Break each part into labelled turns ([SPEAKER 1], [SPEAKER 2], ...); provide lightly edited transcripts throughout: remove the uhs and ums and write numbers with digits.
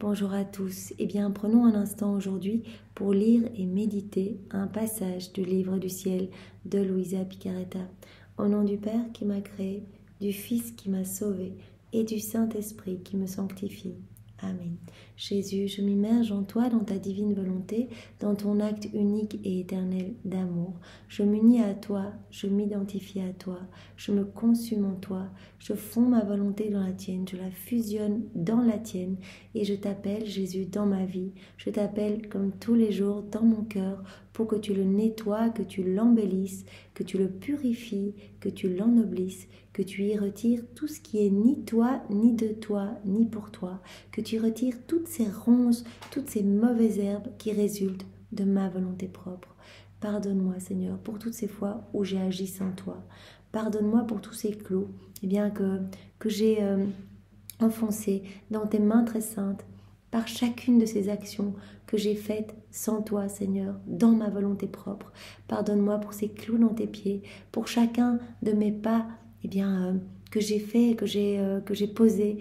[SPEAKER 1] Bonjour à tous. Eh bien, prenons un instant aujourd'hui pour lire et méditer un passage du livre du ciel de Luisa Picaretta. Au nom du Père qui m'a créé, du Fils qui m'a sauvé et du Saint-Esprit qui me sanctifie. Amen. Jésus, je m'immerge en toi, dans ta divine volonté, dans ton acte unique et éternel d'amour. Je m'unis à toi, je m'identifie à toi, je me consume en toi, je fonds ma volonté dans la tienne, je la fusionne dans la tienne et je t'appelle, Jésus, dans ma vie. Je t'appelle comme tous les jours dans mon cœur pour que tu le nettoies, que tu l'embellisses, que tu le purifies, que tu l'ennoblisses, que tu y retires tout ce qui est ni toi, ni de toi, ni pour toi, que tu retires toutes ces ronces, toutes ces mauvaises herbes qui résultent de ma volonté propre. Pardonne-moi, Seigneur, pour toutes ces fois où j'ai agi sans toi. Pardonne-moi pour tous ces clous que j'ai enfoncés dans tes mains très saintes, par chacune de ces actions que j'ai faites sans toi, Seigneur, dans ma volonté propre. Pardonne-moi pour ces clous dans tes pieds, pour chacun de mes pas que j'ai fait, que j'ai posé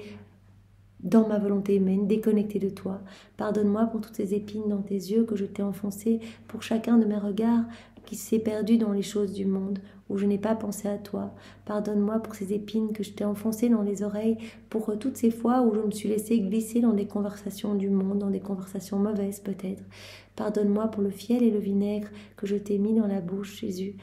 [SPEAKER 1] dans ma volonté humaine, déconnectée de toi. Pardonne-moi pour toutes ces épines dans tes yeux que je t'ai enfoncées, pour chacun de mes regards qui s'est perdu dans les choses du monde, où je n'ai pas pensé à toi. Pardonne-moi pour ces épines que je t'ai enfoncées dans les oreilles, pour toutes ces fois où je me suis laissée glisser dans des conversations du monde, dans des conversations mauvaises peut-être. Pardonne-moi pour le fiel et le vinaigre que je t'ai mis dans la bouche, Jésus.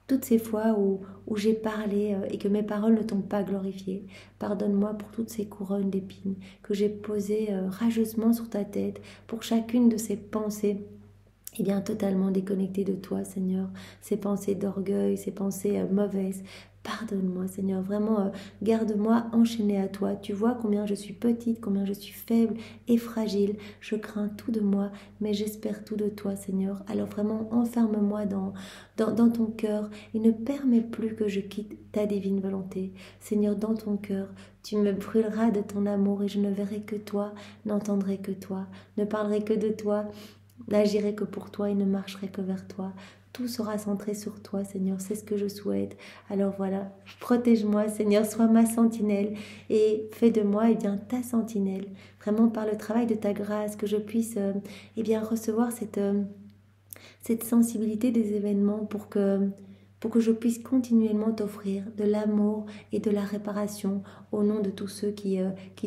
[SPEAKER 1] Toutes ces fois où j'ai parlé et que mes paroles ne t'ont pas glorifié. Pardonne-moi pour toutes ces couronnes d'épines que j'ai posées rageusement sur ta tête, pour chacune de ces pensées totalement déconnectées de toi, Seigneur, ces pensées d'orgueil, ces pensées mauvaises. Pardonne-moi, Seigneur, vraiment, garde-moi enchaînée à toi. Tu vois combien je suis petite, combien je suis faible et fragile. Je crains tout de moi, mais j'espère tout de toi, Seigneur. Alors vraiment, enferme-moi dans ton cœur et ne permets plus que je quitte ta divine volonté. Seigneur, dans ton cœur, tu me brûleras de ton amour et je ne verrai que toi, n'entendrai que toi, ne parlerai que de toi, n'agirai que pour toi et ne marcherai que vers toi. Tout sera centré sur toi, Seigneur, c'est ce que je souhaite. Alors voilà, protège-moi, Seigneur, sois ma sentinelle et fais de moi ta sentinelle. Vraiment par le travail de ta grâce, que je puisse recevoir cette sensibilité des événements pour que je puisse continuellement t'offrir de l'amour et de la réparation au nom de tous ceux qui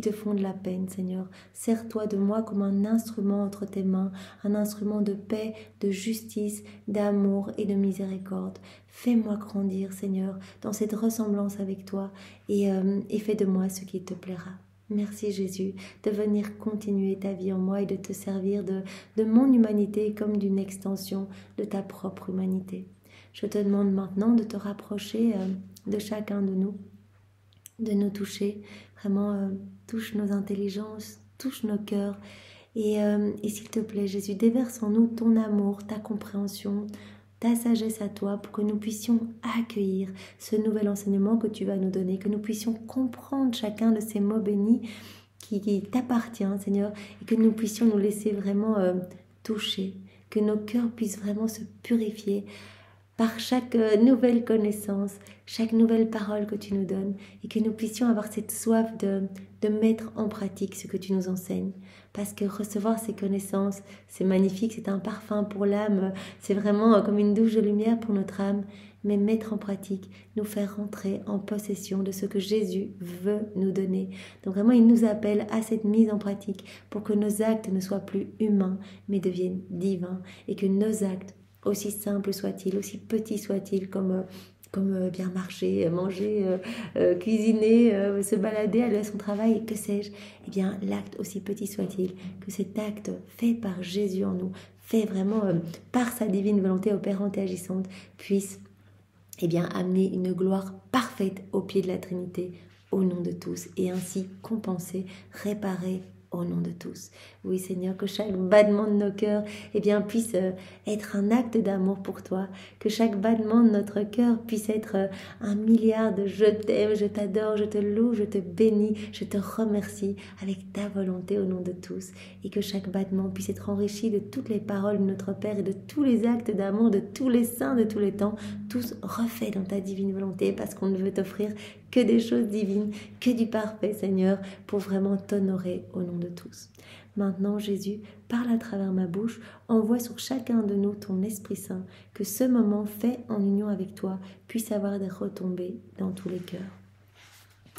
[SPEAKER 1] te font de la peine, Seigneur. Sers-toi de moi comme un instrument entre tes mains, un instrument de paix, de justice, d'amour et de miséricorde. Fais-moi grandir, Seigneur, dans cette ressemblance avec toi et fais de moi ce qui te plaira. Merci Jésus de venir continuer ta vie en moi et de te servir de mon humanité comme d'une extension de ta propre humanité. Je te demande maintenant de te rapprocher de chacun de nous toucher. Vraiment, touche nos intelligences, touche nos cœurs. Et s'il te plaît, Jésus, déverse en nous ton amour, ta compréhension, ta sagesse à toi pour que nous puissions accueillir ce nouvel enseignement que tu vas nous donner, que nous puissions comprendre chacun de ces mots bénis qui t'appartient, Seigneur, et que nous puissions nous laisser vraiment toucher, que nos cœurs puissent vraiment se purifier par chaque nouvelle connaissance, chaque nouvelle parole que tu nous donnes, et que nous puissions avoir cette soif de mettre en pratique ce que tu nous enseignes. Parce que recevoir ces connaissances, c'est magnifique, c'est un parfum pour l'âme, c'est vraiment comme une douche de lumière pour notre âme. Mais mettre en pratique, nous faire rentrer en possession de ce que Jésus veut nous donner. Donc vraiment, il nous appelle à cette mise en pratique pour que nos actes ne soient plus humains, mais deviennent divins, et que nos actes, aussi simples soient-ils, aussi petits soient-ils, comme bien marcher, manger, cuisiner, se balader, aller à son travail, que sais-je, l'acte aussi petit soit-il, que cet acte fait par Jésus en nous, fait vraiment par sa divine volonté opérante et agissante, puisse amener une gloire parfaite au pied de la Trinité, au nom de tous, et ainsi compenser, réparer au nom de tous. Oui, Seigneur, que chaque battement de nos cœurs puisse être un acte d'amour pour toi, que chaque battement de notre cœur puisse être un milliard de je t'aime, je t'adore, je te loue, je te bénis, je te remercie avec ta volonté au nom de tous, et que chaque battement puisse être enrichi de toutes les paroles de notre Père et de tous les actes d'amour de tous les saints de tous les temps, tous refaits dans ta divine volonté, parce qu'on ne veut t'offrir que des choses divines, que du parfait, Seigneur, pour vraiment t'honorer au nom de tous. Maintenant, Jésus, parle à travers ma bouche, envoie sur chacun de nous ton Esprit Saint, que ce moment fait en union avec toi puisse avoir des retombées dans tous les cœurs.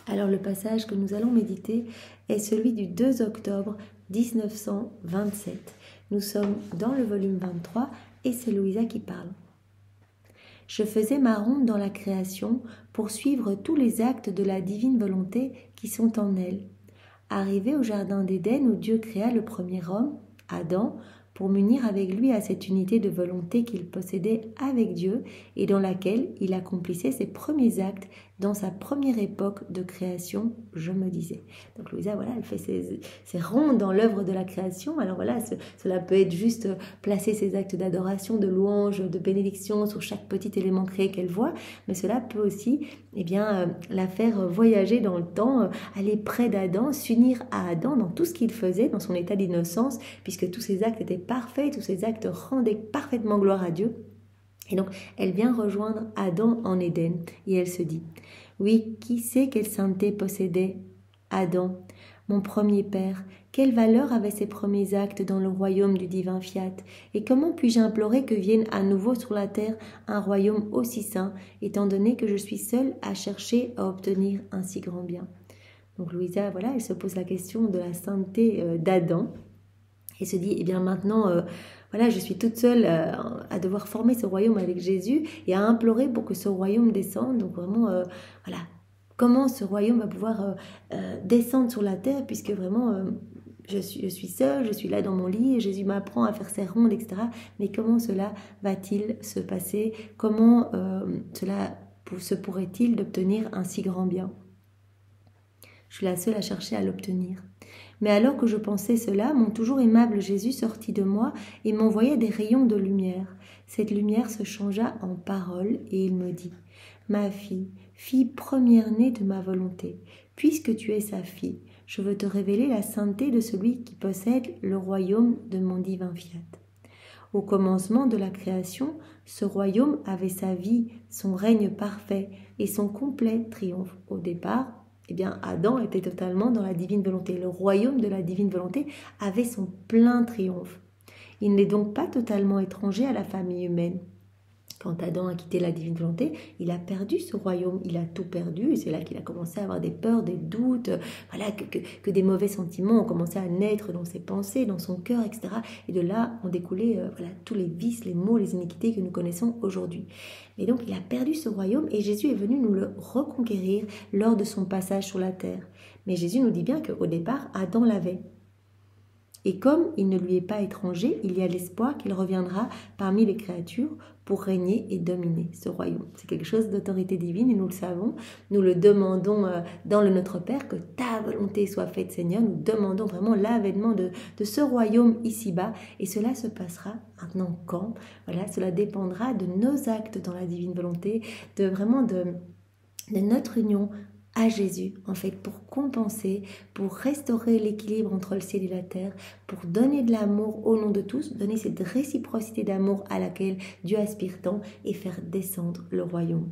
[SPEAKER 1] Alors le passage que nous allons méditer est celui du 2 octobre 1927. Nous sommes dans le volume 23 et c'est Louisa qui parle. Je faisais ma ronde dans la création pour suivre tous les actes de la divine volonté qui sont en elle. Arrivé au jardin d'Éden où Dieu créa le premier homme, Adam, pour m'unir avec lui à cette unité de volonté qu'il possédait avec Dieu et dans laquelle il accomplissait ses premiers actes dans sa première époque de création, je me disais. Donc Louisa, voilà, elle fait ses rondes dans l'œuvre de la création. Alors voilà, cela peut être juste placer ses actes d'adoration, de louange, de bénédiction sur chaque petit élément créé qu'elle voit, mais cela peut aussi la faire voyager dans le temps, aller près d'Adam, s'unir à Adam dans tout ce qu'il faisait, dans son état d'innocence, puisque tous ses actes étaient parfaits, tous ses actes rendaient parfaitement gloire à Dieu. Et donc, elle vient rejoindre Adam en Éden et elle se dit « Oui, qui sait quelle sainteté possédait Adam, mon premier père? Quelle valeur avaient ses premiers actes dans le royaume du divin fiat? Et comment puis-je implorer que vienne à nouveau sur la terre un royaume aussi saint, étant donné que je suis seule à chercher à obtenir un si grand bien ?» Donc Louisa, voilà, elle se pose la question de la sainteté d'Adam et se dit « Eh bien maintenant... Voilà, je suis toute seule à devoir former ce royaume avec Jésus et à implorer pour que ce royaume descende. Donc vraiment, voilà, comment ce royaume va pouvoir descendre sur la terre puisque vraiment, je suis seule, je suis là dans mon lit et Jésus m'apprend à faire ses rondes, etc. Mais comment cela va-t-il se passer? Comment cela se pourrait-il d'obtenir un si grand bien? Je suis la seule à chercher à l'obtenir. Mais alors que je pensais cela, mon toujours aimable Jésus sortit de moi et m'envoya des rayons de lumière. Cette lumière se changea en parole et il me dit « Ma fille, fille première-née de ma volonté, puisque tu es sa fille, je veux te révéler la sainteté de celui qui possède le royaume de mon divin fiat. » Au commencement de la création, ce royaume avait sa vie, son règne parfait et son complet triomphe. Au départ, Adam était totalement dans la divine volonté. Le royaume de la divine volonté avait son plein triomphe. Il n'est donc pas totalement étranger à la famille humaine. Quand Adam a quitté la divine volonté, il a perdu ce royaume, il a tout perdu, et c'est là qu'il a commencé à avoir des peurs, des doutes, voilà, que des mauvais sentiments ont commencé à naître dans ses pensées, dans son cœur, etc. Et de là ont découlé tous les vices, les maux, les iniquités que nous connaissons aujourd'hui. Et donc il a perdu ce royaume et Jésus est venu nous le reconquérir lors de son passage sur la terre. Mais Jésus nous dit bien qu'au départ, Adam l'avait. Et comme il ne lui est pas étranger, il y a l'espoir qu'il reviendra parmi les créatures pour régner et dominer ce royaume. C'est quelque chose d'autorité divine et nous le savons. Nous le demandons dans le Notre Père, que ta volonté soit faite, Seigneur. Nous demandons vraiment l'avènement de ce royaume ici-bas. Et cela se passera maintenant quand? Voilà, cela dépendra de nos actes dans la divine volonté, de notre union à Jésus, en fait, pour compenser, pour restaurer l'équilibre entre le ciel et la terre, pour donner de l'amour au nom de tous, donner cette réciprocité d'amour à laquelle Dieu aspire tant et faire descendre le royaume.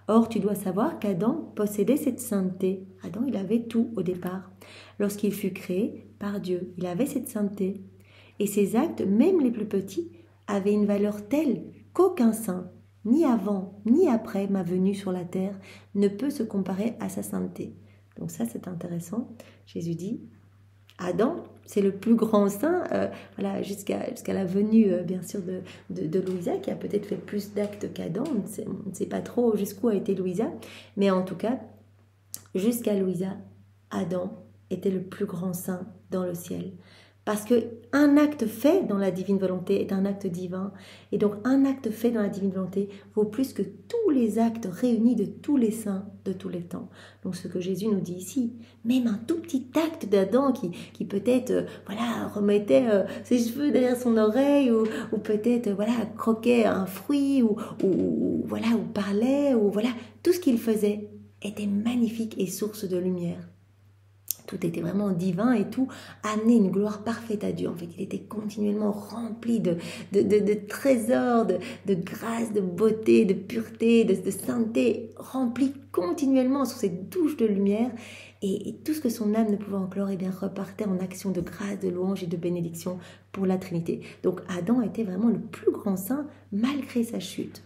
[SPEAKER 1] Or, tu dois savoir qu'Adam possédait cette sainteté. Adam, il avait tout au départ. Lorsqu'il fut créé par Dieu, il avait cette sainteté. Et ses actes, même les plus petits, avaient une valeur telle qu'aucun saint, ni avant, ni après ma venue sur la terre, ne peut se comparer à sa sainteté. Donc ça, c'est intéressant. Jésus dit, Adam, c'est le plus grand saint, jusqu'à la venue, bien sûr, de Louisa, qui a peut-être fait plus d'actes qu'Adam. On ne sait pas trop jusqu'où a été Louisa, mais en tout cas, jusqu'à Louisa, Adam était le plus grand saint dans le ciel. Parce qu'un acte fait dans la divine volonté est un acte divin. Et donc un acte fait dans la divine volonté vaut plus que tous les actes réunis de tous les saints de tous les temps. Donc ce que Jésus nous dit ici, même un tout petit acte d'Adam qui peut-être remettait ses cheveux derrière son oreille ou peut-être croquait un fruit ou parlait, tout ce qu'il faisait était magnifique et source de lumière. Tout était vraiment divin et tout amenait une gloire parfaite à Dieu. En fait, il était continuellement rempli de trésors, de grâce, de beauté, de pureté, de sainteté, rempli continuellement sous cette douche de lumière. Et tout ce que son âme ne pouvait encore, eh bien, repartait en action de grâce, de louange et de bénédiction pour la Trinité. Donc Adam était vraiment le plus grand saint malgré sa chute.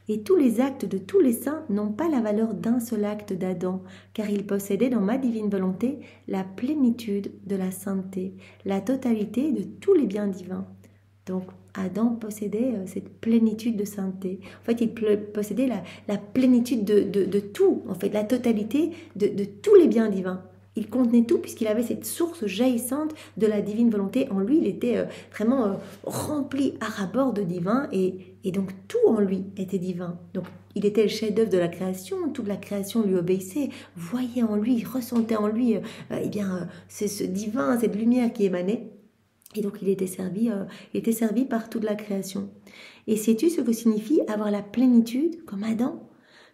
[SPEAKER 1] Et tous les actes de tous les saints n'ont pas la valeur d'un seul acte d'Adam, car il possédait dans ma divine volonté la plénitude de la sainteté, la totalité de tous les biens divins. Donc Adam possédait cette plénitude de sainteté. En fait, il possédait la plénitude de tout, en fait, la totalité de tous les biens divins. Il contenait tout puisqu'il avait cette source jaillissante de la divine volonté. En lui, il était vraiment rempli à ras-bord de divin et donc tout en lui était divin. Donc il était le chef-d'œuvre de la création, toute la création lui obéissait, voyait en lui, ressentait en lui c'est ce divin, cette lumière qui émanait. Et donc il était servi par toute la création. Et sais-tu ce que signifie avoir la plénitude comme Adam ?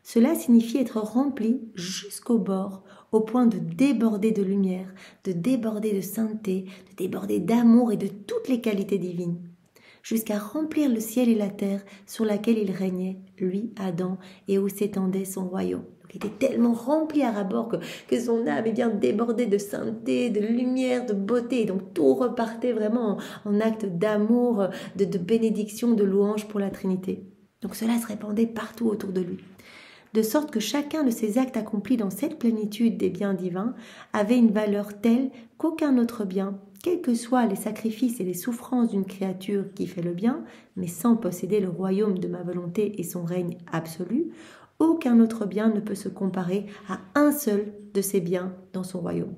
[SPEAKER 1] Cela signifie être rempli jusqu'au bord, au point de déborder de lumière, de déborder de sainteté, de déborder d'amour et de toutes les qualités divines, jusqu'à remplir le ciel et la terre sur laquelle il régnait, lui, Adam, et où s'étendait son royaume. Donc, il était tellement rempli à ras-bord que son âme débordait de sainteté, de lumière, de beauté. Donc tout repartait vraiment en acte d'amour, de bénédiction, de louange pour la Trinité. Donc cela se répandait partout autour de lui. De sorte que chacun de ces actes accomplis dans cette plénitude des biens divins avait une valeur telle qu'aucun autre bien, quels que soient les sacrifices et les souffrances d'une créature qui fait le bien, mais sans posséder le royaume de ma volonté et son règne absolu, aucun autre bien ne peut se comparer à un seul de ces biens dans son royaume.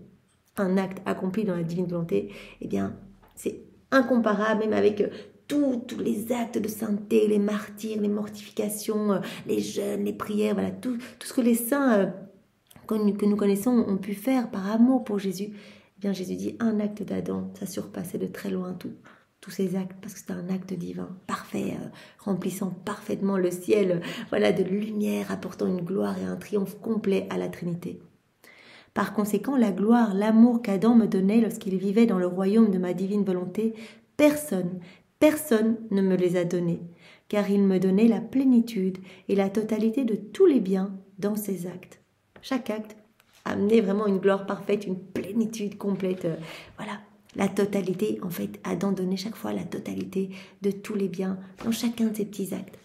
[SPEAKER 1] Un acte accompli dans la divine volonté, c'est incomparable même avec tous les actes de sainteté, les martyrs, les mortifications, les jeûnes, les prières, voilà, tout ce que les saints que nous connaissons ont pu faire par amour pour Jésus. Jésus dit, un acte d'Adam, ça surpassait de très loin tous ces actes, parce que c'était un acte divin, parfait, remplissant parfaitement le ciel, de lumière, apportant une gloire et un triomphe complet à la Trinité. Par conséquent, la gloire, l'amour qu'Adam me donnait lorsqu'il vivait dans le royaume de ma divine volonté, personne ne me les a donnés, car il me donnait la plénitude et la totalité de tous les biens dans ses actes. Chaque acte amenait vraiment une gloire parfaite, une plénitude complète. La totalité, en fait, Adam donnait chaque fois la totalité de tous les biens dans chacun de ses petits actes.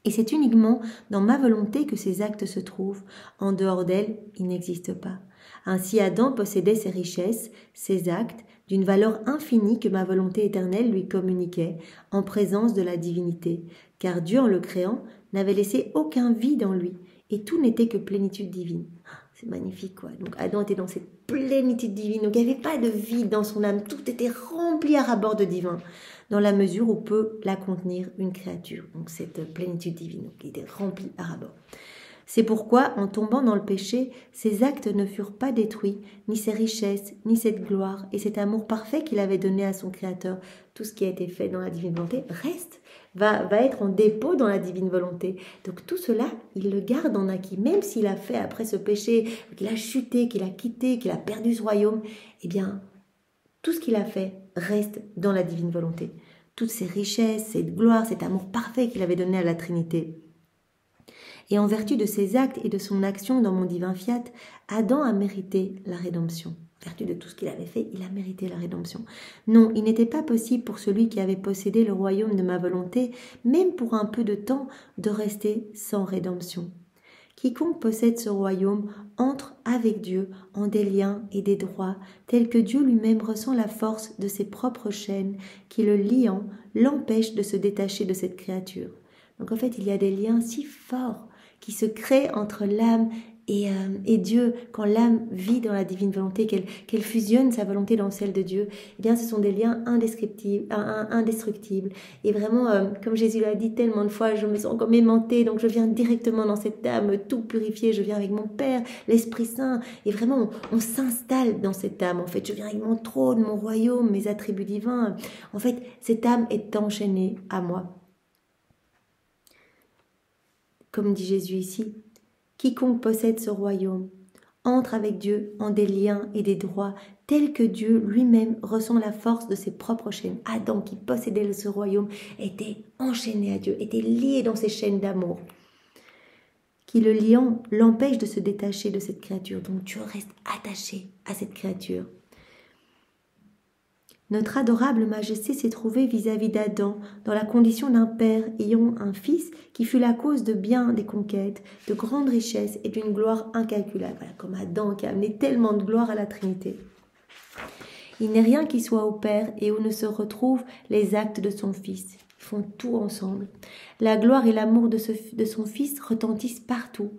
[SPEAKER 1] Et c'est uniquement dans ma volonté que ces actes se trouvent. En dehors d'elle, ils n'existent pas. Ainsi, Adam possédait ses richesses, ses actes, d'une valeur infinie que ma volonté éternelle lui communiquait, en présence de la divinité. Car Dieu, en le créant, n'avait laissé aucun vide en lui, et tout n'était que plénitude divine. C'est magnifique, quoi. Donc Adam était dans cette plénitude divine, donc il n'y avait pas de vide dans son âme, tout était rempli à ras-bord de divin, dans la mesure où peut la contenir une créature. Donc cette plénitude divine, donc il était rempli à ras-bord. C'est pourquoi, en tombant dans le péché, ses actes ne furent pas détruits, ni ses richesses, ni cette gloire et cet amour parfait qu'il avait donné à son Créateur. Tout ce qui a été fait dans la divine volonté reste, va être en dépôt dans la divine volonté. Donc tout cela, il le garde en acquis. Même s'il a fait après ce péché, qu'il a chuté, qu'il a quitté, qu'il a perdu ce royaume, tout ce qu'il a fait reste dans la divine volonté. Toutes ces richesses, cette gloire, cet amour parfait qu'il avait donné à la Trinité. Et en vertu de ses actes et de son action dans mon divin fiat, Adam a mérité la rédemption. En vertu de tout ce qu'il avait fait, il a mérité la rédemption. Non, il n'était pas possible pour celui qui avait possédé le royaume de ma volonté, même pour un peu de temps, de rester sans rédemption. Quiconque possède ce royaume entre avec Dieu en des liens et des droits, tels que Dieu lui-même ressent la force de ses propres chaînes, qui le liant l'empêchent de se détacher de cette créature. Donc en fait, il y a des liens si forts qui se créent entre l'âme et Dieu, quand l'âme vit dans la divine volonté, qu'elle fusionne sa volonté dans celle de Dieu, ce sont des liens indestructibles. Et vraiment, comme Jésus l'a dit tellement de fois, je me sens comme aimantée, donc je viens directement dans cette âme, tout purifiée, je viens avec mon Père, l'Esprit Saint, et vraiment, on s'installe dans cette âme. En fait, je viens avec mon trône, mon royaume, mes attributs divins. En fait, cette âme est enchaînée à moi. Comme dit Jésus ici, quiconque possède ce royaume entre avec Dieu en des liens et des droits tels que Dieu lui-même ressent la force de ses propres chaînes. Adam, qui possédait ce royaume, était enchaîné à Dieu, était lié dans ses chaînes d'amour, qui le liant l'empêche de se détacher de cette créature. Donc Dieu reste attaché à cette créature. Notre adorable majesté s'est trouvée vis-à-vis d'Adam dans la condition d'un père ayant un fils qui fut la cause de bien des conquêtes, de grandes richesses et d'une gloire incalculable. Voilà, comme Adam qui a amené tellement de gloire à la Trinité. Il n'est rien qui soit au Père et où ne se retrouvent les actes de son Fils. Ils font tout ensemble. La gloire et l'amour de son Fils retentissent partout.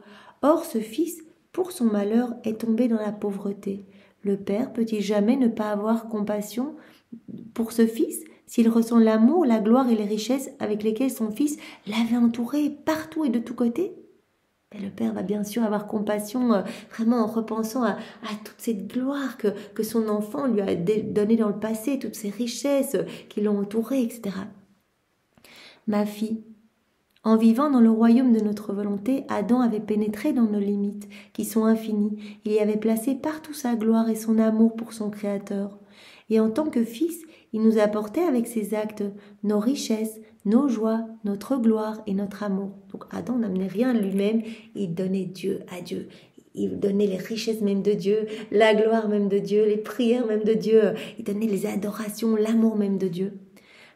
[SPEAKER 1] Or, ce Fils, pour son malheur, est tombé dans la pauvreté. Le Père peut-il jamais ne pas avoir compassion pour ce Fils s'il ressent l'amour, la gloire et les richesses avec lesquelles son Fils l'avait entouré partout et de tous côtés? Mais le Père va bien sûr avoir compassion, vraiment en repensant à toute cette gloire que son enfant lui a donnée dans le passé, toutes ces richesses qui l'ont entouré, etc. Ma fille, en vivant dans le royaume de notre volonté, Adam avait pénétré dans nos limites, qui sont infinies. Il y avait placé partout sa gloire et son amour pour son Créateur. Et en tant que fils, il nous apportait avec ses actes nos richesses, nos joies, notre gloire et notre amour. Donc Adam n'amenait rien de lui-même, il donnait Dieu à Dieu. Il donnait les richesses même de Dieu, la gloire même de Dieu, les prières même de Dieu. Il donnait les adorations, l'amour même de Dieu.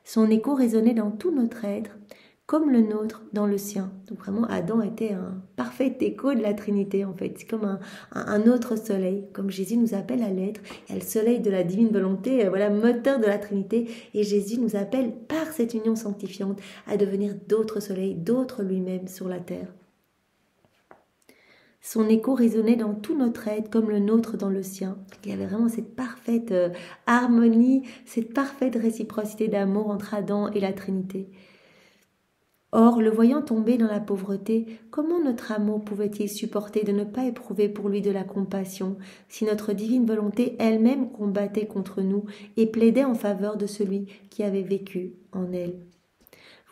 [SPEAKER 1] Son écho résonnait dans tout notre être, comme le nôtre dans le sien. Donc vraiment, Adam était un parfait écho de la Trinité, en fait. C'est comme un autre soleil, comme Jésus nous appelle à l'être. Il y a le soleil de la divine volonté, voilà, moteur de la Trinité. Et Jésus nous appelle, par cette union sanctifiante, à devenir d'autres soleils, d'autres lui-même sur la terre. Son écho résonnait dans tout notre être comme le nôtre dans le sien. Il y avait vraiment cette parfaite harmonie, cette parfaite réciprocité d'amour entre Adam et la Trinité. Or, le voyant tomber dans la pauvreté, comment notre amour pouvait-il supporter de ne pas éprouver pour lui de la compassion, si notre divine volonté elle-même combattait contre nous et plaidait en faveur de celui qui avait vécu en elle?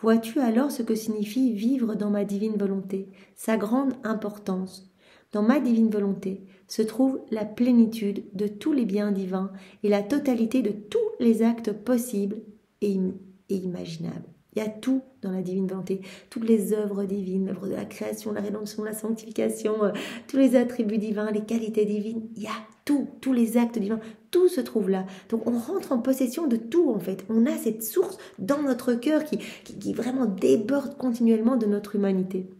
[SPEAKER 1] Vois-tu alors ce que signifie vivre dans ma divine volonté, sa grande importance? Dans ma divine volonté se trouve la plénitude de tous les biens divins et la totalité de tous les actes possibles et imaginables. Il y a tout dans la divine volonté, toutes les œuvres divines, l'œuvre de la création, la rédemption, la sanctification, tous les attributs divins, les qualités divines, il y a tout, tous les actes divins, tout se trouve là. Donc on rentre en possession de tout en fait. On a cette source dans notre cœur qui vraiment déborde continuellement de notre humanité.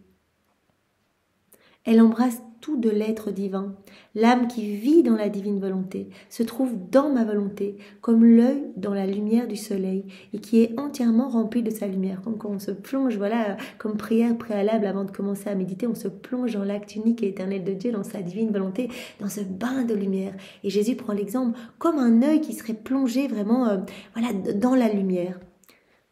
[SPEAKER 1] Elle embrasse tout de l'être divin. L'âme qui vit dans la divine volonté se trouve dans ma volonté, comme l'œil dans la lumière du soleil, et qui est entièrement rempli de sa lumière. Comme quand on se plonge, voilà, comme prière préalable avant de commencer à méditer, on se plonge dans l'acte unique et éternel de Dieu, dans sa divine volonté, dans ce bain de lumière. Et Jésus prend l'exemple comme un œil qui serait plongé vraiment voilà, dans la lumière,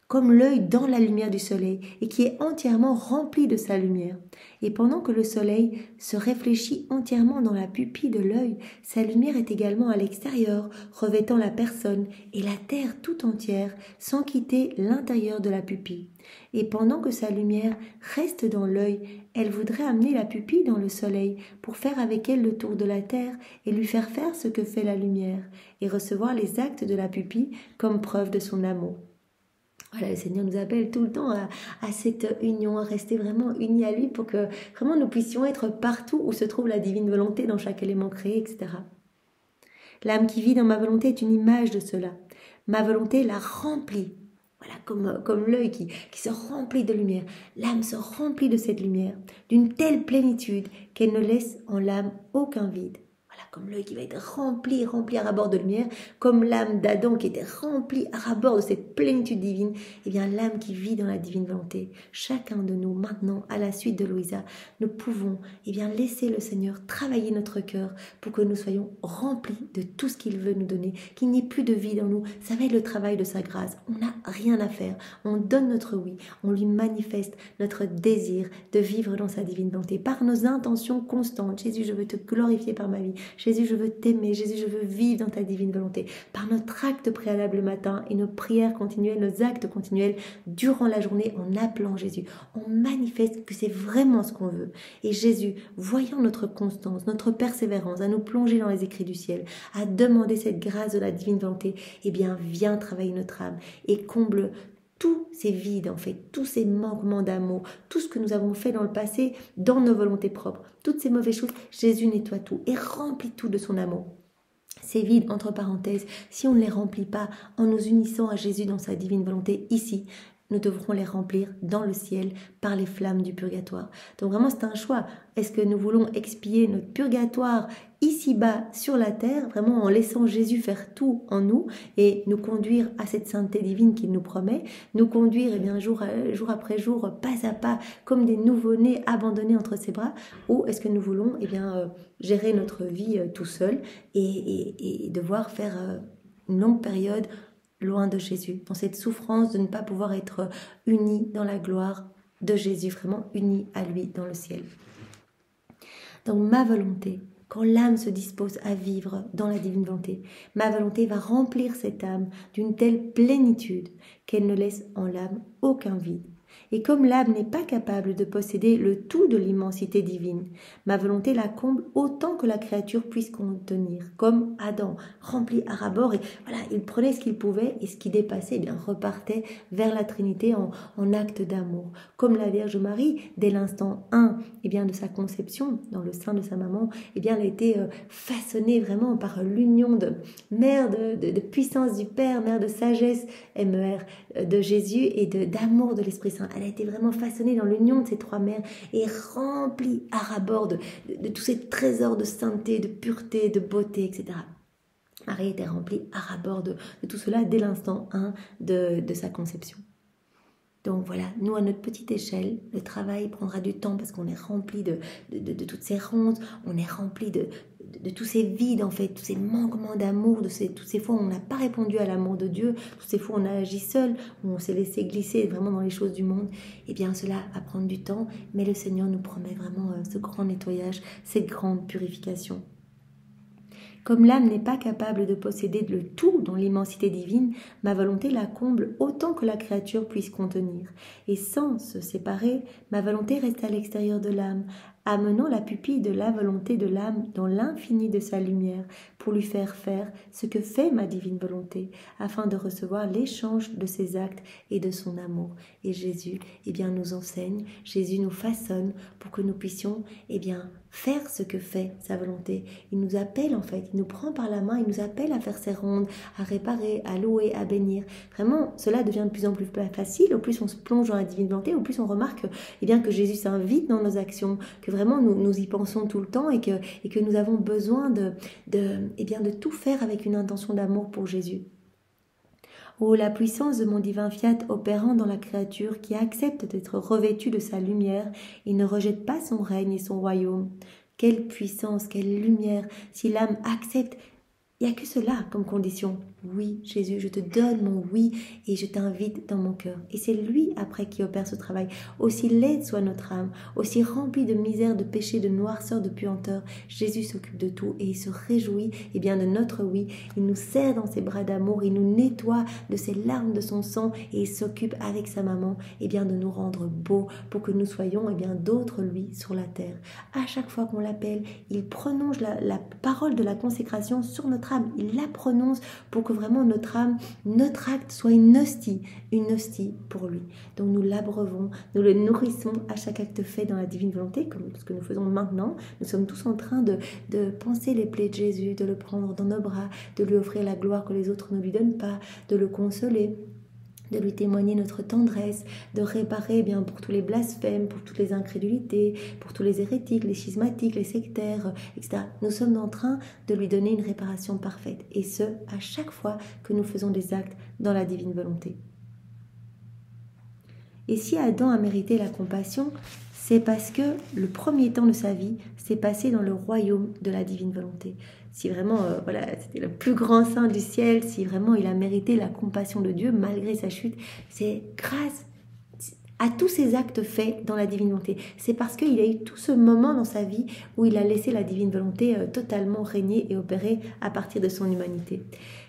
[SPEAKER 1] comme l'œil dans la lumière du soleil, et qui est entièrement rempli de sa lumière. Et pendant que le soleil se réfléchit entièrement dans la pupille de l'œil, sa lumière est également à l'extérieur, revêtant la personne et la terre tout entière, sans quitter l'intérieur de la pupille. Et pendant que sa lumière reste dans l'œil, elle voudrait amener la pupille dans le soleil, pour faire avec elle le tour de la terre, et lui faire faire ce que fait la lumière, et recevoir les actes de la pupille comme preuve de son amour. Voilà, le Seigneur nous appelle tout le temps à cette union, à rester vraiment unis à lui pour que vraiment nous puissions être partout où se trouve la divine volonté dans chaque élément créé, etc. L'âme qui vit dans ma volonté est une image de cela. Ma volonté la remplit. Voilà, comme l'œil qui se remplit de lumière. L'âme se remplit de cette lumière, d'une telle plénitude qu'elle ne laisse en l'âme aucun vide. Comme l'œil qui va être rempli à ras-bord de lumière, comme l'âme d'Adam qui était remplie à ras-bord de cette plénitude divine, et bien l'âme qui vit dans la divine volonté. Chacun de nous, maintenant, à la suite de Louisa, nous pouvons laisser le Seigneur travailler notre cœur pour que nous soyons remplis de tout ce qu'il veut nous donner, qu'il n'y ait plus de vide en nous. Ça va être le travail de sa grâce. On n'a rien à faire. On donne notre oui. On lui manifeste notre désir de vivre dans sa divine volonté par nos intentions constantes. Jésus, je veux te glorifier par ma vie. Jésus, je veux t'aimer. Jésus, je veux vivre dans ta divine volonté. Par notre acte préalable le matin et nos prières continuelles, nos actes continuels durant la journée en appelant Jésus, on manifeste que c'est vraiment ce qu'on veut. Et Jésus, voyant notre constance, notre persévérance, à nous plonger dans les écrits du ciel, à demander cette grâce de la divine volonté, eh bien, viens travailler notre âme et comble tous ces vides, en fait, tous ces manquements d'amour, tout ce que nous avons fait dans le passé, dans nos volontés propres, toutes ces mauvaises choses, Jésus nettoie tout et remplit tout de son amour. Ces vides, entre parenthèses, si on ne les remplit pas en nous unissant à Jésus dans sa divine volonté ici, nous devrons les remplir dans le ciel par les flammes du purgatoire. Donc vraiment, c'est un choix. Est-ce que nous voulons expier notre purgatoire ici-bas sur la terre, vraiment en laissant Jésus faire tout en nous et nous conduire à cette sainteté divine qu'il nous promet, nous conduire jour après jour, pas à pas, comme des nouveau-nés abandonnés entre ses bras, ou est-ce que nous voulons gérer notre vie tout seul et devoir faire une longue période loin de Jésus, dans cette souffrance de ne pas pouvoir être unis dans la gloire de Jésus, vraiment unis à lui dans le ciel. Donc ma volonté, quand l'âme se dispose à vivre dans la divine volonté, ma volonté va remplir cette âme d'une telle plénitude qu'elle ne laisse en l'âme aucun vide. Et comme l'âme n'est pas capable de posséder le tout de l'immensité divine, ma volonté la comble autant que la créature puisse contenir, comme Adam, rempli à ras-bord, et voilà, il prenait ce qu'il pouvait et ce qui dépassait, repartait vers la Trinité en acte d'amour. Comme la Vierge Marie, dès l'instant 1 de sa conception, dans le sein de sa maman, elle a été façonnée vraiment par l'union de mère de puissance du Père, mère de sagesse, MER, de Jésus et d'amour de l'Esprit Saint. Elle a été vraiment façonnée dans l'union de ces trois mères et remplie à ras-bord de tous ces trésors de sainteté, de pureté, de beauté, etc. Marie était remplie à ras-bord de tout cela dès l'instant 1 de sa conception. Donc voilà, nous à notre petite échelle, le travail prendra du temps parce qu'on est rempli de toutes ces ronces, on est rempli de tous ces vides en fait, tous ces manquements d'amour, toutes ces fois où on n'a pas répondu à l'amour de Dieu, toutes ces fois où on a agi seul, où on s'est laissé glisser vraiment dans les choses du monde. Eh bien cela va prendre du temps, mais le Seigneur nous promet vraiment ce grand nettoyage, cette grande purification. Comme l'âme n'est pas capable de posséder le tout dans l'immensité divine, ma volonté la comble autant que la créature puisse contenir. Et sans se séparer, ma volonté reste à l'extérieur de l'âme, amenant la pupille de la volonté de l'âme dans l'infini de sa lumière, pour lui faire faire ce que fait ma divine volonté, afin de recevoir l'échange de ses actes et de son amour. Et Jésus, nous enseigne, Jésus nous façonne pour que nous puissions, faire ce que fait sa volonté. Il nous appelle en fait, il nous prend par la main, il nous appelle à faire ses rondes, à réparer, à louer, à bénir. Vraiment, cela devient de plus en plus facile, au plus on se plonge dans la divine volonté, au plus on remarque que Jésus s'invite dans nos actions, que vraiment nous y pensons tout le temps et que nous avons besoin de tout faire avec une intention d'amour pour Jésus. Oh, la puissance de mon divin fiat opérant dans la créature qui accepte d'être revêtue de sa lumière et ne rejette pas son règne et son royaume. Quelle puissance, quelle lumière, si l'âme accepte. Il n'y a que cela comme condition. Oui, Jésus, je te donne mon oui et je t'invite dans mon cœur. Et c'est lui après qui opère ce travail. Aussi laide soit notre âme, aussi remplie de misère, de péché, de noirceur, de puanteur, Jésus s'occupe de tout et il se réjouit de notre oui. Il nous serre dans ses bras d'amour, il nous nettoie de ses larmes, de son sang et il s'occupe avec sa maman de nous rendre beaux pour que nous soyons d'autres lui sur la terre. À chaque fois qu'on l'appelle, il prononce la parole de la consécration sur notre âme. Il la prononce pour que vraiment notre âme, notre acte soit une hostie pour lui. Donc nous l'abreuvons, nous le nourrissons à chaque acte fait dans la divine volonté, comme ce que nous faisons maintenant. Nous sommes tous en train de penser les plaies de Jésus, de le prendre dans nos bras, de lui offrir la gloire que les autres ne lui donnent pas, de le consoler, de lui témoigner notre tendresse, de réparer pour tous les blasphèmes, pour toutes les incrédulités, pour tous les hérétiques, les schismatiques, les sectaires, etc. Nous sommes en train de lui donner une réparation parfaite, et ce, à chaque fois que nous faisons des actes dans la divine volonté. Et si Adam a mérité la compassion, c'est parce que le premier temps de sa vie s'est passé dans le royaume de la divine volonté. Si vraiment, c'était le plus grand saint du ciel, si vraiment il a mérité la compassion de Dieu malgré sa chute, c'est grâce à tous ces actes faits dans la divine volonté. C'est parce qu'il a eu tout ce moment dans sa vie où il a laissé la divine volonté totalement régner et opérer à partir de son humanité.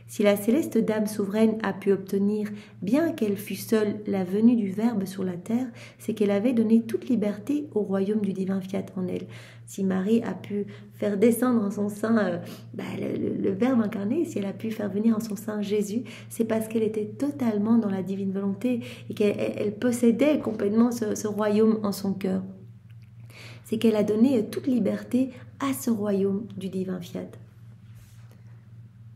[SPEAKER 1] Si la céleste dame souveraine a pu obtenir, bien qu'elle fût seule, la venue du Verbe sur la terre, c'est qu'elle avait donné toute liberté au royaume du divin fiat en elle. Si Marie a pu faire descendre en son sein le Verbe incarné, si elle a pu faire venir en son sein Jésus, c'est parce qu'elle était totalement dans la divine volonté et qu'elle possédait complètement ce royaume en son cœur. C'est qu'elle a donné toute liberté à ce royaume du divin fiat.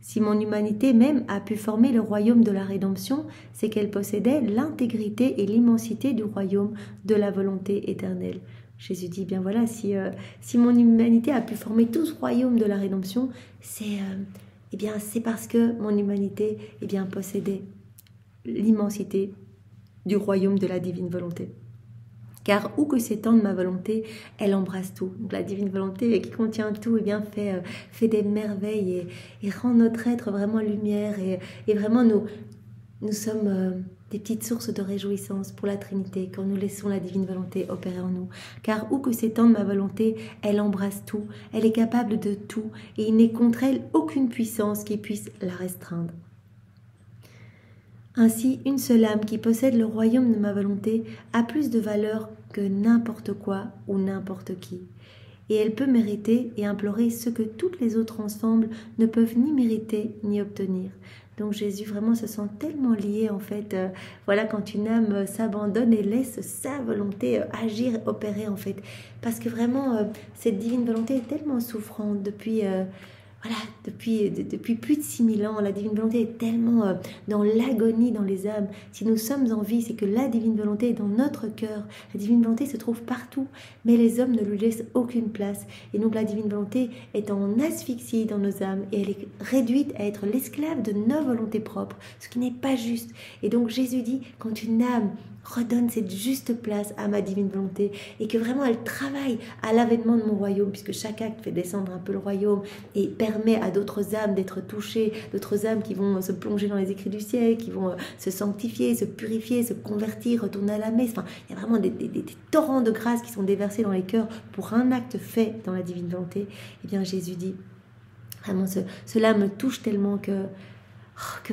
[SPEAKER 1] Si mon humanité même a pu former le royaume de la rédemption, c'est qu'elle possédait l'intégrité et l'immensité du royaume de la volonté éternelle. Jésus dit, bien voilà, si mon humanité a pu former tout ce royaume de la rédemption, c'est parce que mon humanité possédait l'immensité du royaume de la divine volonté. Car où que s'étende ma volonté, elle embrasse tout. Donc la divine volonté qui contient tout, fait des merveilles et rend notre être vraiment lumière. Et vraiment, nous sommes des petites sources de réjouissance pour la Trinité quand nous laissons la divine volonté opérer en nous. Car où que s'étende ma volonté, elle embrasse tout. Elle est capable de tout. Et il n'est contre elle aucune puissance qui puisse la restreindre. Ainsi, une seule âme qui possède le royaume de ma volonté a plus de valeur que n'importe quoi ou n'importe qui. Et elle peut mériter et implorer ce que toutes les autres ensemble ne peuvent ni mériter ni obtenir. Donc Jésus vraiment se sent tellement lié en fait. Quand une âme s'abandonne et laisse sa volonté agir, opérer en fait. Parce que vraiment, cette divine volonté est tellement souffrante depuis plus de 6000 ans, la divine volonté est tellement dans l'agonie dans les âmes. Si nous sommes en vie, c'est que la divine volonté est dans notre cœur. La divine volonté se trouve partout, mais les hommes ne lui laissent aucune place. Et donc la divine volonté est en asphyxie dans nos âmes et elle est réduite à être l'esclave de nos volontés propres, ce qui n'est pas juste. Et donc Jésus dit, quand une âme redonne cette juste place à ma divine volonté et que vraiment elle travaille à l'avènement de mon royaume, puisque chaque acte fait descendre un peu le royaume et permet à d'autres âmes d'être touchées, d'autres âmes qui vont se plonger dans les écrits du ciel, qui vont se sanctifier, se purifier, se convertir, retourner à la messe. Enfin, il y a vraiment des torrents de grâce qui sont déversés dans les cœurs pour un acte fait dans la divine volonté. Et bien Jésus dit, vraiment cela me touche tellement que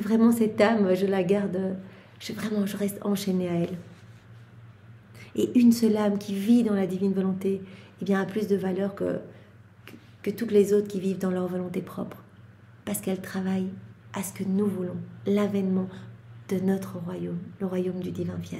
[SPEAKER 1] vraiment cette âme, je la garde. Je reste enchaînée à elle. Et une seule âme qui vit dans la divine volonté, a plus de valeur que toutes les autres qui vivent dans leur volonté propre. Parce qu'elle travaille à ce que nous voulons, l'avènement de notre royaume, le royaume du divin fiat.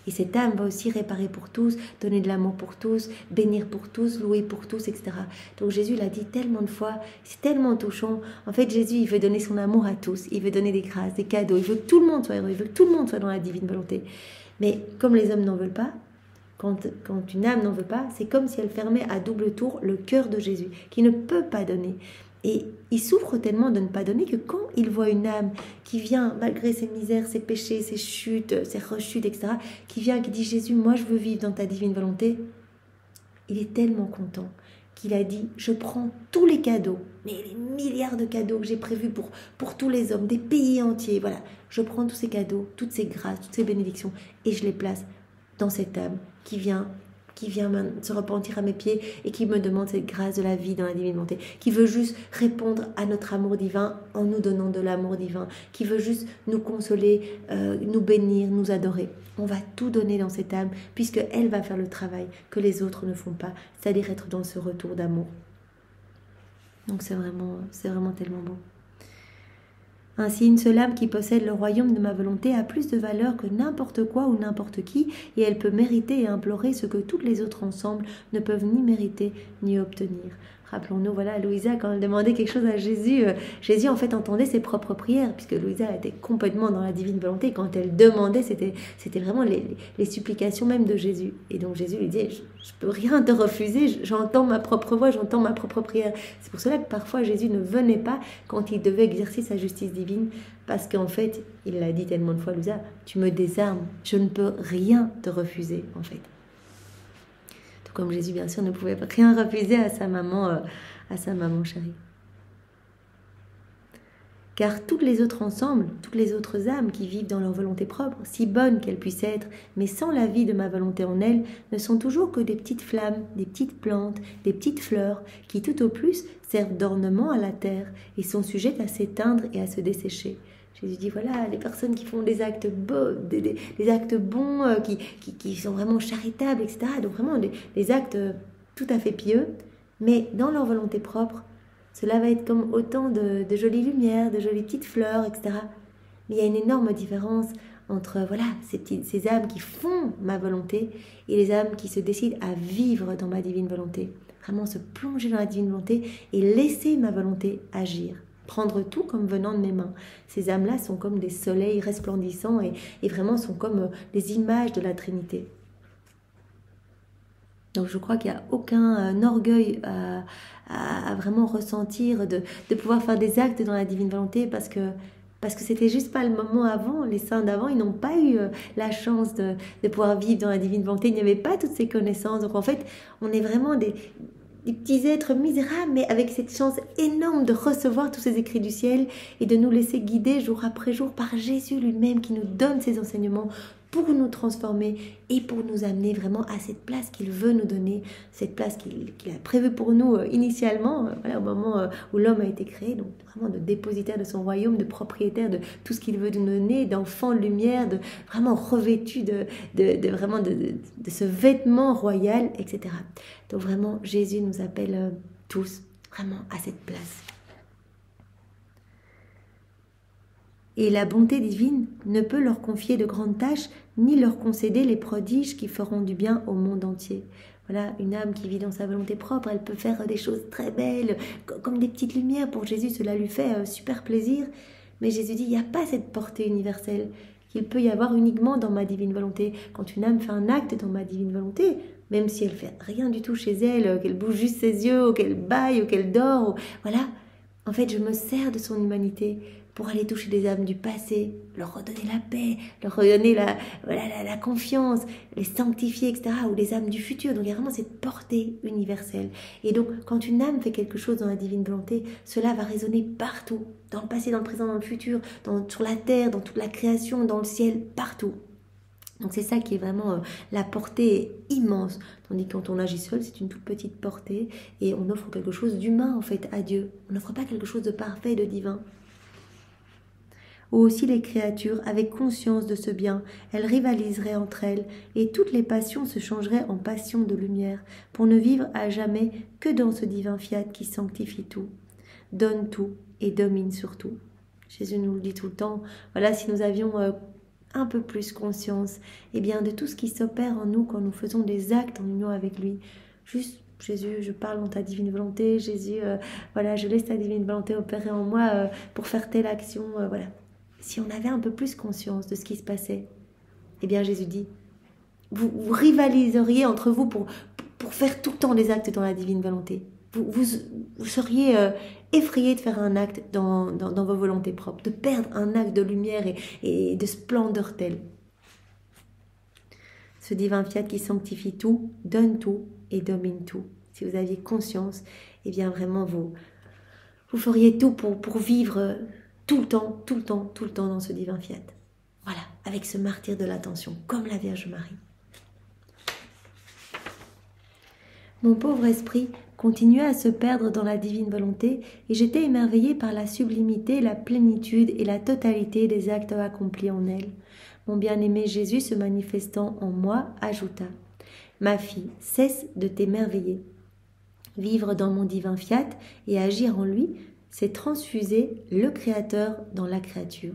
[SPEAKER 1] Et cette âme va aussi réparer pour tous, donner de l'amour pour tous, bénir pour tous, louer pour tous, etc. Donc Jésus l'a dit tellement de fois, c'est tellement touchant. En fait, Jésus, il veut donner son amour à tous, il veut donner des grâces, des cadeaux, il veut que tout le monde soit heureux, il veut que tout le monde soit dans la divine volonté. Mais comme les hommes n'en veulent pas, quand une âme n'en veut pas, c'est comme si elle fermait à double tour le cœur de Jésus, qui ne peut pas donner. Et il souffre tellement de ne pas donner que quand il voit une âme qui vient, malgré ses misères, ses péchés, ses chutes, ses rechutes, etc., qui vient, qui dit « Jésus, moi je veux vivre dans ta divine volonté », il est tellement content qu'il a dit « Je prends tous les cadeaux, mais les milliards de cadeaux que j'ai prévus pour tous les hommes, des pays entiers, voilà, je prends tous ces cadeaux, toutes ces grâces, toutes ces bénédictions, et je les place dans cette âme qui vient se repentir à mes pieds et qui me demande cette grâce de la vie dans la divine volonté, qui veut juste répondre à notre amour divin en nous donnant de l'amour divin, qui veut juste nous consoler, nous bénir, nous adorer. On va tout donner dans cette âme puisqu'elle va faire le travail que les autres ne font pas, c'est-à-dire être dans ce retour d'amour. Donc c'est vraiment tellement beau. Ainsi, une seule âme qui possède le royaume de ma volonté a plus de valeur que n'importe quoi ou n'importe qui, et elle peut mériter et implorer ce que toutes les autres ensemble ne peuvent ni mériter ni obtenir. Rappelons-nous, voilà, Louisa, quand elle demandait quelque chose à Jésus, Jésus en fait entendait ses propres prières, puisque Louisa était complètement dans la divine volonté. Quand elle demandait, c'était vraiment les supplications même de Jésus. Et donc Jésus lui disait, je peux rien te refuser, j'entends ma propre voix, j'entends ma propre prière. C'est pour cela que parfois Jésus ne venait pas quand il devait exercer sa justice divine, parce qu'en fait, il l'a dit tellement de fois, Louisa, tu me désarmes, je ne peux rien te refuser, en fait. Tout comme Jésus, bien sûr, ne pouvait rien refuser à sa maman chérie. Car toutes les autres ensemble, toutes les autres âmes qui vivent dans leur volonté propre, si bonnes qu'elles puissent être, mais sans la vie de ma volonté en elles, ne sont toujours que des petites flammes, des petites plantes, des petites fleurs, qui tout au plus servent d'ornement à la terre et sont sujettes à s'éteindre et à se dessécher. Jésus dit, voilà, les personnes qui font des actes beaux, des actes bons, qui sont vraiment charitables, etc. Donc vraiment des actes tout à fait pieux, mais dans leur volonté propre, cela va être comme autant de jolies lumières, de jolies petites fleurs, etc. Mais il y a une énorme différence entre voilà, ces âmes qui font ma volonté et les âmes qui se décident à vivre dans ma divine volonté. Vraiment se plonger dans la divine volonté et laisser ma volonté agir. Prendre tout comme venant de mes mains. Ces âmes-là sont comme des soleils resplendissants et vraiment sont comme des images de la Trinité. Donc je crois qu'il n'y a aucun orgueil à vraiment ressentir de pouvoir faire des actes dans la divine volonté parce que c'était juste pas le moment avant. Les saints d'avant, ils n'ont pas eu la chance de pouvoir vivre dans la divine volonté. Il n'y avait pas toutes ces connaissances. Donc en fait, on est vraiment des petits êtres misérables, mais avec cette chance énorme de recevoir tous ces écrits du ciel et de nous laisser guider jour après jour par Jésus lui-même qui nous donne ces enseignements pour nous transformer et pour nous amener vraiment à cette place qu'il veut nous donner, cette place qu'il a prévue pour nous initialement, voilà, au moment où l'homme a été créé, donc vraiment de dépositaire de son royaume, de propriétaire de tout ce qu'il veut nous donner, d'enfant de lumière, de vraiment revêtu de ce vêtement royal, etc. Donc vraiment, Jésus nous appelle tous vraiment à cette place. Et la bonté divine ne peut leur confier de grandes tâches, ni leur concéder les prodiges qui feront du bien au monde entier. Voilà, une âme qui vit dans sa volonté propre, elle peut faire des choses très belles, comme des petites lumières. Pour Jésus, cela lui fait super plaisir. Mais Jésus dit, il n'y a pas cette portée universelle qu'il peut y avoir uniquement dans ma divine volonté. Quand une âme fait un acte dans ma divine volonté, même si elle fait rien du tout chez elle, qu'elle bouge juste ses yeux, ou qu'elle bâille, ou qu'elle dort, voilà, en fait, je me sers de son humanité pour aller toucher des âmes du passé, leur redonner la paix, leur redonner la confiance, les sanctifier, etc. Ou les âmes du futur. Donc il y a vraiment cette portée universelle. Et donc quand une âme fait quelque chose dans la divine volonté, cela va résonner partout, dans le passé, dans le présent, dans le futur, sur la terre, dans toute la création, dans le ciel, partout. Donc c'est ça qui est vraiment la portée immense. Tandis que quand on agit seul, c'est une toute petite portée et on offre quelque chose d'humain en fait à Dieu. On n'offre pas quelque chose de parfait, de divin. Ou aussi les créatures, avec conscience de ce bien, elles rivaliseraient entre elles, et toutes les passions se changeraient en passions de lumière, pour ne vivre à jamais que dans ce divin fiat qui sanctifie tout, donne tout et domine sur tout. Jésus nous le dit tout le temps. Voilà, si nous avions un peu plus conscience de tout ce qui s'opère en nous quand nous faisons des actes en union avec lui. Juste, Jésus, je parle dans ta divine volonté. Jésus, je laisse ta divine volonté opérer en moi pour faire telle action. Voilà. Si on avait un peu plus conscience de ce qui se passait, Jésus dit, vous rivaliseriez entre vous pour faire tout le temps des actes dans la divine volonté. Vous seriez effrayés de faire un acte dans vos volontés propres, de perdre un acte de lumière et de splendeur telle. Ce divin fiat qui sanctifie tout, donne tout et domine tout. Si vous aviez conscience, vraiment vous feriez tout pour vivre tout le temps dans ce divin fiat. Voilà, avec ce martyr de l'attention, comme la Vierge Marie. Mon pauvre esprit continuait à se perdre dans la divine volonté et j'étais émerveillée par la sublimité, la plénitude et la totalité des actes accomplis en elle. Mon bien-aimé Jésus se manifestant en moi ajouta « Ma fille, cesse de t'émerveiller. Vivre dans mon divin fiat et agir en lui, c'est transfuser le Créateur dans la créature.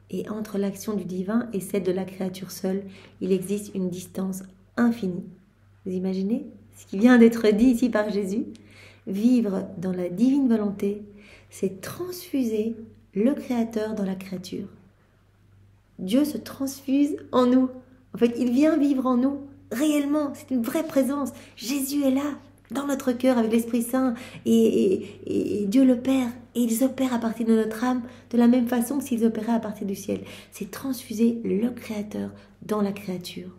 [SPEAKER 1] Et entre l'action du divin et celle de la créature seule, il existe une distance infinie. Vous imaginez ce qui vient d'être dit ici par Jésus? Vivre dans la divine volonté, c'est transfuser le Créateur dans la créature. Dieu se transfuse en nous. En fait, il vient vivre en nous, réellement. C'est une vraie présence. Jésus est là, dans notre cœur avec l'Esprit Saint et Dieu le Père. Et ils opèrent à partir de notre âme de la même façon que s'ils opéraient à partir du ciel. C'est transfuser le Créateur dans la créature.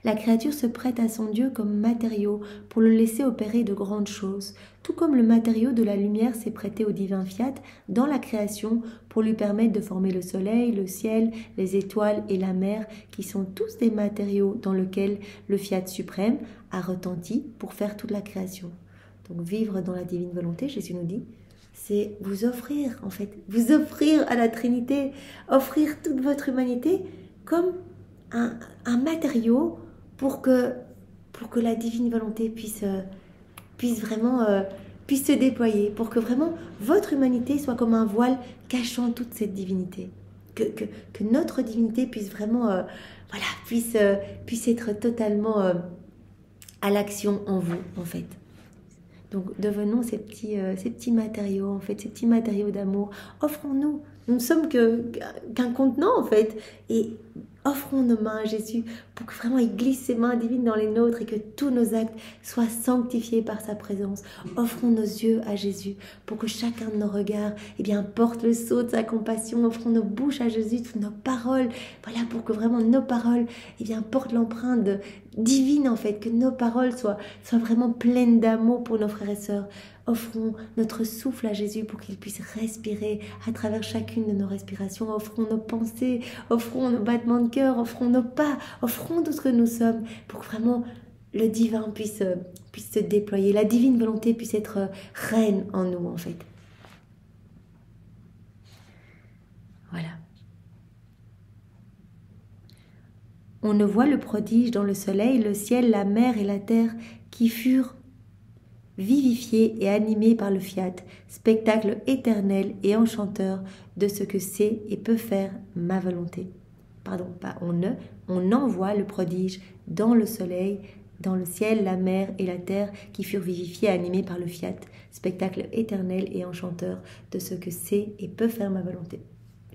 [SPEAKER 1] La créature se prête à son Dieu comme matériau pour le laisser opérer de grandes choses, tout comme le matériau de la lumière s'est prêté au divin fiat dans la création pour lui permettre de former le soleil, le ciel, les étoiles et la mer, qui sont tous des matériaux dans lesquels le fiat suprême a retenti pour faire toute la création. Donc vivre dans la divine volonté, Jésus nous dit, c'est vous offrir en fait, vous offrir à la Trinité, offrir toute votre humanité comme un matériau pour que la divine volonté puisse vraiment puisse se déployer, pour que vraiment votre humanité soit comme un voile cachant toute cette divinité, que notre divinité puisse vraiment puisse être totalement à l'action en vous en fait. Donc devenons ces petits matériaux en fait, ces petits matériaux d'amour. Offrons-nous. Nous ne sommes qu'un contenant en fait, et offrons nos mains à Jésus pour que vraiment il glisse ses mains divines dans les nôtres et que tous nos actes soient sanctifiés par sa présence. Offrons nos yeux à Jésus pour que chacun de nos regards porte le sceau de sa compassion. Offrons nos bouches à Jésus, toutes nos paroles, pour que vraiment nos paroles portent l'empreinte divine en fait, que nos paroles soient vraiment pleines d'amour pour nos frères et sœurs. Offrons notre souffle à Jésus pour qu'il puisse respirer à travers chacune de nos respirations. Offrons nos pensées, offrons nos battements de cœur, offrons nos pas, offrons tout ce que nous sommes pour que vraiment le divin puisse se déployer, la divine volonté puisse être reine en nous en fait. Voilà. On ne voit le prodige dans le soleil, le ciel, la mer et la terre qui furent vivifiés et animés par le fiat, spectacle éternel et enchanteur de ce que c'est et peut faire ma volonté. On envoie le prodige dans le soleil, dans le ciel, la mer et la terre qui furent vivifiés et animés par le fiat, spectacle éternel et enchanteur de ce que c'est et peut faire ma volonté.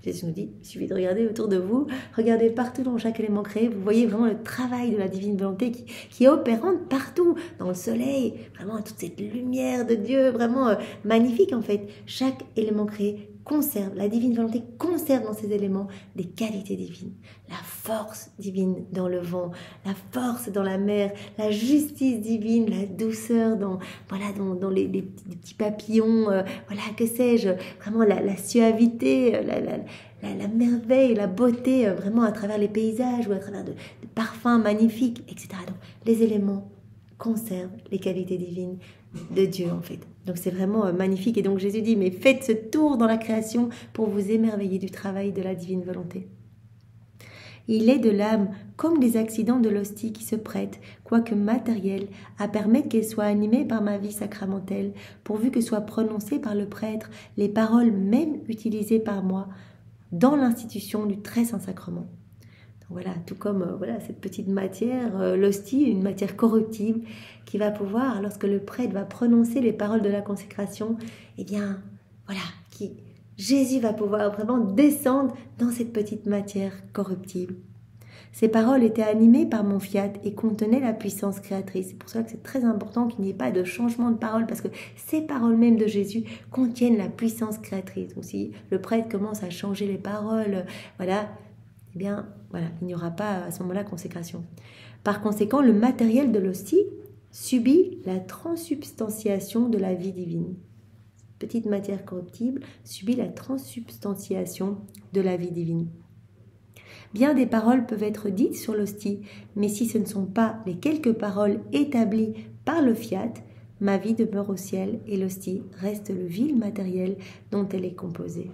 [SPEAKER 1] Jésus nous dit, il suffit de regarder autour de vous, regardez partout dans chaque élément créé, vous voyez vraiment le travail de la divine volonté qui est opérante partout, dans le soleil, vraiment toute cette lumière de Dieu, vraiment magnifique en fait. Chaque élément créé conserve, la divine volonté conserve dans ces éléments des qualités divines, la force divine dans le vent, la force dans la mer, la justice divine, la douceur dans les petits papillons, que sais-je, vraiment la suavité, la merveille, la beauté, vraiment à travers les paysages ou à travers de parfums magnifiques, etc. Donc les éléments conservent les qualités divines de Dieu en fait. Donc c'est vraiment magnifique. Et donc Jésus dit, mais faites ce tour dans la création pour vous émerveiller du travail de la divine volonté. Il est de l'âme comme des accidents de l'hostie qui se prêtent, quoique matériels, à permettre qu'elle soit animée par ma vie sacramentelle, pourvu que soient prononcées par le prêtre les paroles même utilisées par moi dans l'institution du très saint sacrement. Voilà, tout comme cette petite matière, l'hostie, une matière corruptible, qui va pouvoir, lorsque le prêtre va prononcer les paroles de la consécration, Jésus va pouvoir vraiment descendre dans cette petite matière corruptible. Ces paroles étaient animées par mon fiat et contenaient la puissance créatrice. C'est pour ça que c'est très important qu'il n'y ait pas de changement de parole, parce que ces paroles même de Jésus contiennent la puissance créatrice. Donc si le prêtre commence à changer les paroles, il n'y aura pas à ce moment-là consécration. Par conséquent, le matériel de l'hostie subit la transsubstantiation de la vie divine. Cette petite matière corruptible subit la transsubstantiation de la vie divine. Bien des paroles peuvent être dites sur l'hostie, mais si ce ne sont pas les quelques paroles établies par le fiat, ma vie demeure au ciel et l'hostie reste le vil matériel dont elle est composée.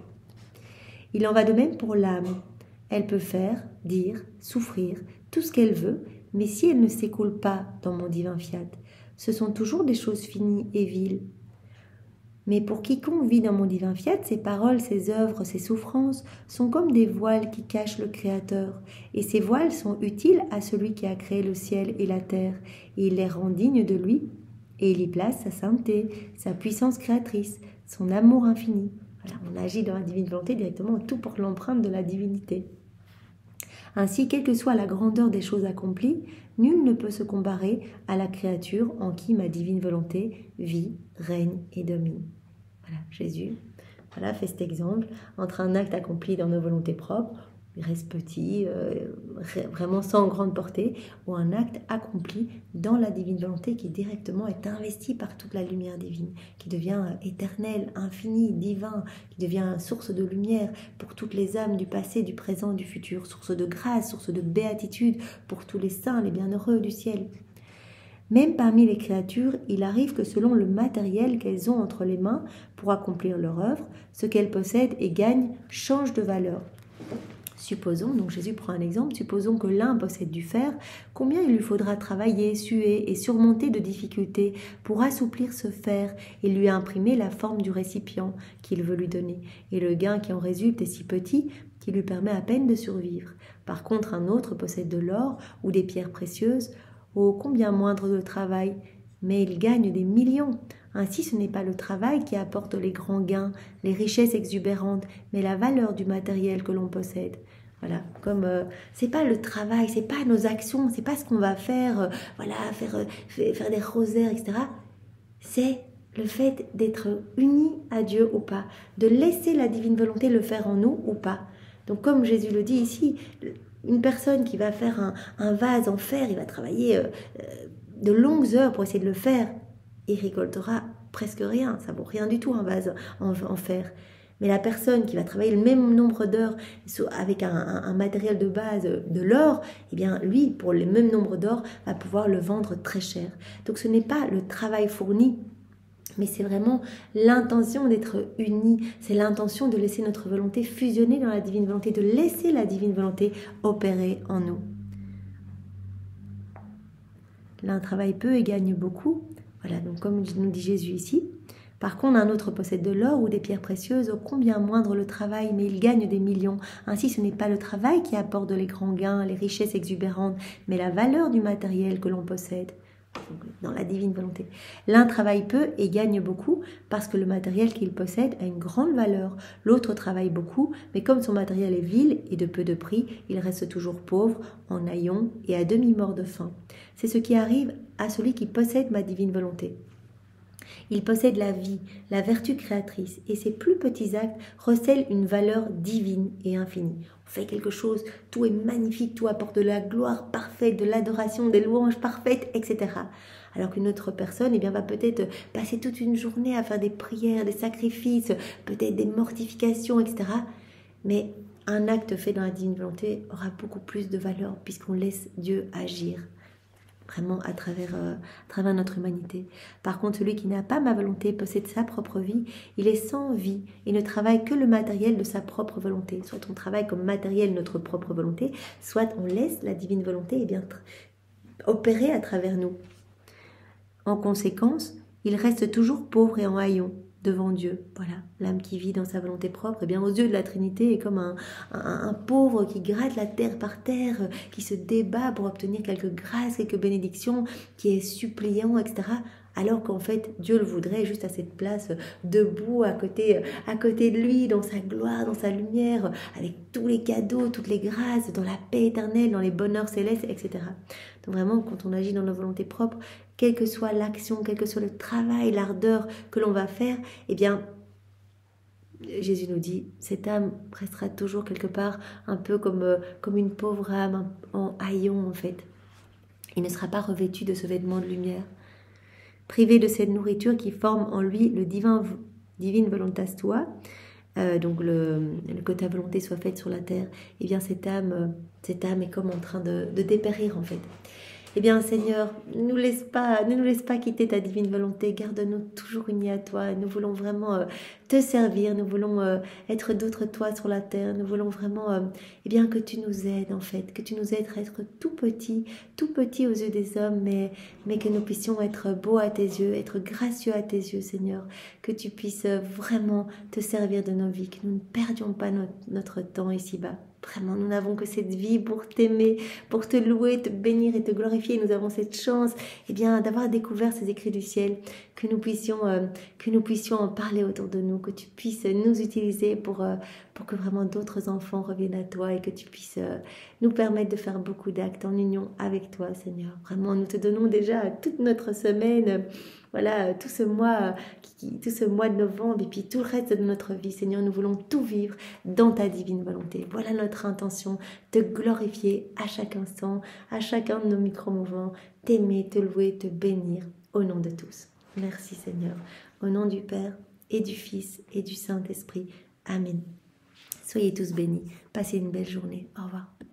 [SPEAKER 1] Il en va de même pour l'âme. Elle peut faire, dire, souffrir, tout ce qu'elle veut, mais si elle ne s'écoule pas dans mon divin fiat, ce sont toujours des choses finies et viles. Mais pour quiconque vit dans mon divin fiat, ses paroles, ses œuvres, ses souffrances sont comme des voiles qui cachent le Créateur. Et ces voiles sont utiles à celui qui a créé le ciel et la terre. Et il les rend dignes de lui. Et il y place sa sainteté, sa puissance créatrice, son amour infini. Voilà, on agit dans la divine volonté directement, tout porte l'empreinte de la divinité. Ainsi, quelle que soit la grandeur des choses accomplies, nul ne peut se comparer à la créature en qui ma divine volonté vit, règne et domine. Voilà, Jésus fait cet exemple entre un acte accompli dans nos volontés propres, il reste petit, vraiment sans grande portée, ou un acte accompli dans la divine volonté qui directement est investi par toute la lumière divine, qui devient éternel, infini, divin, qui devient source de lumière pour toutes les âmes du passé, du présent, du futur, source de grâce, source de béatitude pour tous les saints, les bienheureux du ciel. Même parmi les créatures, il arrive que selon le matériel qu'elles ont entre les mains pour accomplir leur œuvre, ce qu'elles possèdent et gagnent change de valeur. Supposons, donc Jésus prend un exemple, supposons que l'un possède du fer, combien il lui faudra travailler, suer et surmonter de difficultés pour assouplir ce fer et lui imprimer la forme du récipient qu'il veut lui donner. Et le gain qui en résulte est si petit qu'il lui permet à peine de survivre. Par contre, un autre possède de l'or ou des pierres précieuses, oh, combien moindre de travail, mais il gagne des millions. Ainsi, ce n'est pas le travail qui apporte les grands gains, les richesses exubérantes, mais la valeur du matériel que l'on possède. Voilà, comme c'est pas le travail, c'est pas nos actions, c'est pas ce qu'on va faire, voilà, faire des rosaires, etc. C'est le fait d'être unis à Dieu ou pas, de laisser la divine volonté le faire en nous ou pas. Donc, comme Jésus le dit ici, une personne qui va faire un vase en fer, il va travailler de longues heures pour essayer de le faire, il récoltera presque rien, ça vaut rien du tout un vase en fer. Mais la personne qui va travailler le même nombre d'heures avec un matériel de base, de l'or, eh bien lui, pour le même nombre d'or, va pouvoir le vendre très cher. Donc ce n'est pas le travail fourni, mais c'est vraiment l'intention d'être unis, c'est l'intention de laisser notre volonté fusionner dans la divine volonté, de laisser la divine volonté opérer en nous. L'un travaille peu et gagne beaucoup, voilà, donc comme nous dit Jésus ici. Par contre, un autre possède de l'or ou des pierres précieuses, ô combien moindre le travail, mais il gagne des millions. Ainsi, ce n'est pas le travail qui apporte les grands gains, les richesses exubérantes, mais la valeur du matériel que l'on possède. Dans la divine volonté. L'un travaille peu et gagne beaucoup parce que le matériel qu'il possède a une grande valeur. L'autre travaille beaucoup, mais comme son matériel est vil et de peu de prix, il reste toujours pauvre, en haillons et à demi-mort de faim. C'est ce qui arrive à celui qui possède ma divine volonté. Il possède la vie, la vertu créatrice, et ses plus petits actes recèlent une valeur divine et infinie. On fait quelque chose, tout est magnifique, tout apporte de la gloire parfaite, de l'adoration, des louanges parfaites, etc. Alors qu'une autre personne va peut-être passer toute une journée à faire des prières, des sacrifices, peut-être des mortifications, etc. Mais un acte fait dans la divine volonté aura beaucoup plus de valeur puisqu'on laisse Dieu agir. Vraiment à travers notre humanité. Par contre, celui qui n'a pas ma volonté possède sa propre vie, il est sans vie et ne travaille que le matériel de sa propre volonté. Soit on travaille comme matériel notre propre volonté, soit on laisse la divine volonté opérer à travers nous. En conséquence, il reste toujours pauvre et en haillons devant Dieu. Voilà, l'âme qui vit dans sa volonté propre, aux yeux de la Trinité, est comme un pauvre qui gratte la terre par terre, qui se débat pour obtenir quelques grâces, quelques bénédictions, qui est suppliant, etc. Alors qu'en fait, Dieu le voudrait juste à cette place, debout, à côté de lui, dans sa gloire, dans sa lumière, avec tous les cadeaux, toutes les grâces, dans la paix éternelle, dans les bonheurs célestes, etc. Donc vraiment, quand on agit dans nos volontés propres, quelle que soit l'action, quel que soit le travail, l'ardeur que l'on va faire, Jésus nous dit, cette âme restera toujours quelque part un peu comme une pauvre âme en haillons en fait. Il ne sera pas revêtu de ce vêtement de lumière. Privé de cette nourriture qui forme en lui le divine volontas tua, donc que ta volonté soit faite sur la terre, cette âme est comme en train de dépérir en fait. Seigneur, ne nous laisse pas quitter ta divine volonté, garde-nous toujours unis à toi. Nous voulons vraiment te servir, nous voulons être d'autres toi sur la terre, nous voulons vraiment que tu nous aides en fait, que tu nous aides à être tout petit aux yeux des hommes, mais que nous puissions être beaux à tes yeux, être gracieux à tes yeux, Seigneur, que tu puisses vraiment te servir de nos vies, que nous ne perdions pas notre temps ici-bas. Vraiment, nous n'avons que cette vie pour t'aimer, pour te louer, te bénir et te glorifier. Nous avons cette chance d'avoir découvert ces écrits du ciel, que nous puissions en parler autour de nous, que tu puisses nous utiliser pour que vraiment d'autres enfants reviennent à toi et que tu puisses nous permettre de faire beaucoup d'actes en union avec toi, Seigneur. Vraiment, nous te donnons déjà toute notre semaine. voilà, tout ce mois, tout ce mois de novembre et puis tout le reste de notre vie. Seigneur, nous voulons tout vivre dans ta divine volonté. Voilà notre intention, te glorifier à chaque instant, à chacun de nos micro-mouvements, t'aimer, te louer, te bénir au nom de tous. Merci Seigneur. Au nom du Père et du Fils et du Saint-Esprit. Amen. Soyez tous bénis. Passez une belle journée. Au revoir.